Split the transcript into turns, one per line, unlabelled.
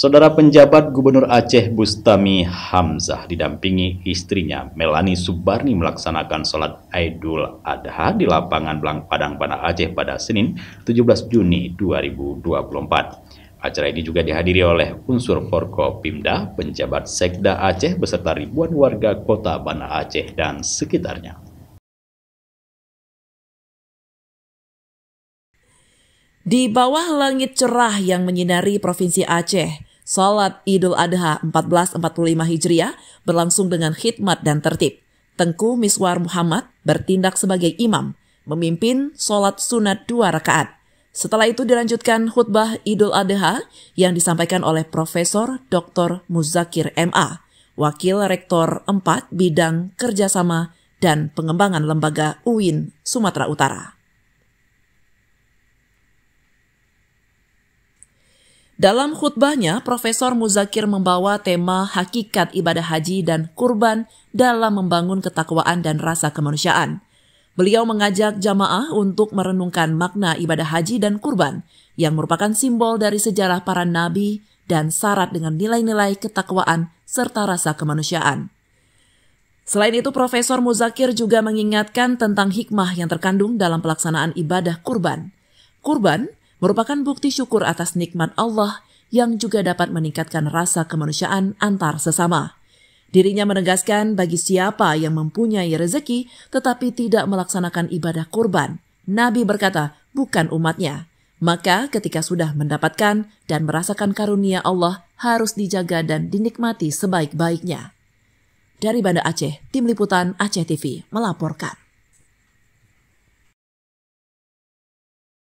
Saudara penjabat Gubernur Aceh Bustami Hamzah didampingi istrinya Melani Subarni melaksanakan sholat Idul Adha di lapangan Padang Banda Aceh pada Senin 17 Juni 2024. Acara ini juga dihadiri oleh unsur Forkopimda, penjabat Sekda Aceh beserta ribuan warga kota Banda Aceh dan sekitarnya.
Di bawah langit cerah yang menyinari Provinsi Aceh, salat Idul Adha 1445 Hijriah berlangsung dengan khidmat dan tertib. Tengku Miswar Muhammad bertindak sebagai imam, memimpin salat sunat 2 rakaat. Setelah itu dilanjutkan khutbah Idul Adha yang disampaikan oleh Profesor Dr. Muzakir MA, Wakil Rektor 4 Bidang Kerjasama dan Pengembangan Lembaga UIN Sumatera Utara. Dalam khutbahnya, Profesor Muzakir membawa tema hakikat ibadah haji dan kurban dalam membangun ketakwaan dan rasa kemanusiaan. Beliau mengajak jamaah untuk merenungkan makna ibadah haji dan kurban yang merupakan simbol dari sejarah para nabi dan syarat dengan nilai-nilai ketakwaan serta rasa kemanusiaan. Selain itu, Profesor Muzakir juga mengingatkan tentang hikmah yang terkandung dalam pelaksanaan ibadah kurban. Kurban merupakan bukti syukur atas nikmat Allah yang juga dapat meningkatkan rasa kemanusiaan antar sesama. Dirinya menegaskan bagi siapa yang mempunyai rezeki tetapi tidak melaksanakan ibadah kurban, Nabi berkata, bukan umatnya. Maka ketika sudah mendapatkan dan merasakan karunia Allah harus dijaga dan dinikmati sebaik-baiknya. Dari Banda Aceh, Tim Liputan Aceh TV melaporkan.